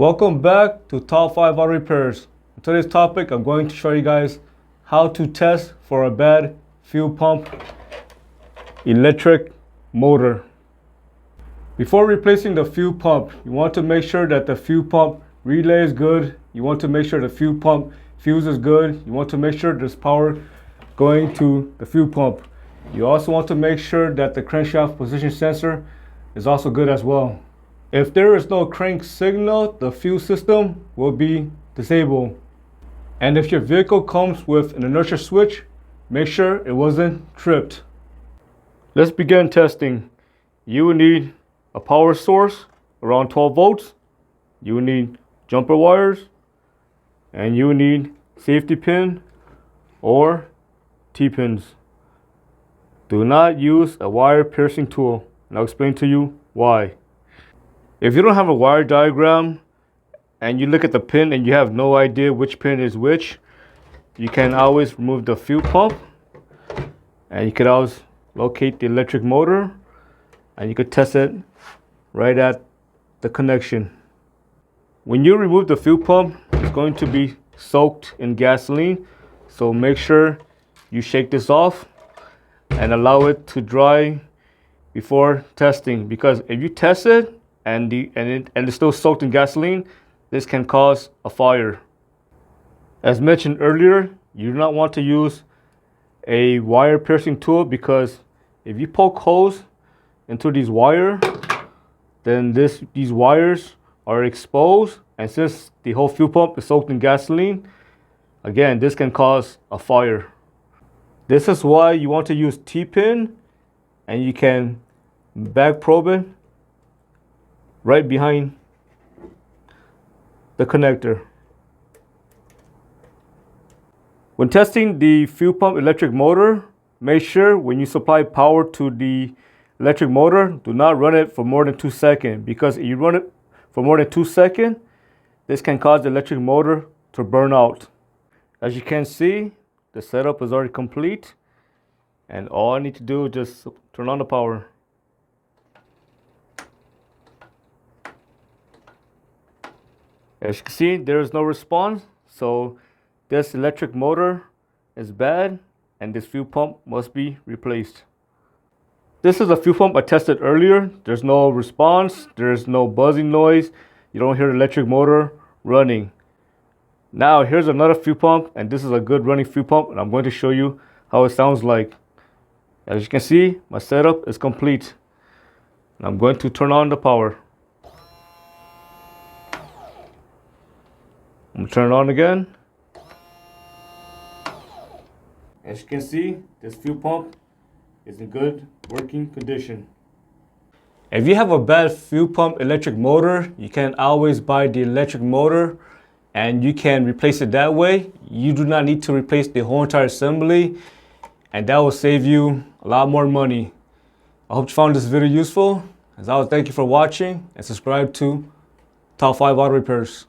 Welcome back to Top 5 Auto Repairs. In today's topic, I'm going to show you guys how to test for a bad fuel pump electric motor. Before replacing the fuel pump, you want to make sure that the fuel pump relay is good. You want to make sure the fuel pump fuse is good. You want to make sure there's power going to the fuel pump. You also want to make sure that the crankshaft position sensor is also good as well. If there is no crank signal, the fuel system will be disabled. And if your vehicle comes with an inertia switch, make sure it wasn't tripped. Let's begin testing. You will need a power source around 12 volts. You will need jumper wires, and you will need safety pin or T-pins. Do not use a wire piercing tool, and I'll explain to you why. If you don't have a wire diagram and you look at the pin and you have no idea which pin is which, you can always remove the fuel pump, and you can always locate the electric motor, and you could test it right at the connection. When you remove the fuel pump, it's going to be soaked in gasoline, so make sure you shake this off and allow it to dry before testing, because if you test it and it's still soaked in gasoline, this can cause a fire. As mentioned earlier, you do not want to use a wire piercing tool, because if you poke holes into these wires, then these wires are exposed, and since the whole fuel pump is soaked in gasoline, again, this can cause a fire. This is why you want to use T-pin, and you can back probe it right behind the connector. When testing the fuel pump electric motor, make sure when you supply power to the electric motor, do not run it for more than 2 seconds, because if you run it for more than 2 seconds, this can cause the electric motor to burn out. As you can see, the setup is already complete, and all I need to do is just turn on the power. As you can see, there is no response, so this electric motor is bad and this fuel pump must be replaced. This is a fuel pump I tested earlier. There's no response, there's no buzzing noise, you don't hear the electric motor running. Now here's another fuel pump, and this is a good running fuel pump, and I'm going to show you how it sounds like. As you can see, my setup is complete. And I'm going to turn on the power. I'm going to turn it on again. As you can see, this fuel pump is in good working condition. If you have a bad fuel pump electric motor, you can always buy the electric motor and you can replace it that way. You do not need to replace the whole entire assembly, and that will save you a lot more money. I hope you found this video useful. As always, thank you for watching, and subscribe to Top 5 Auto Repairs.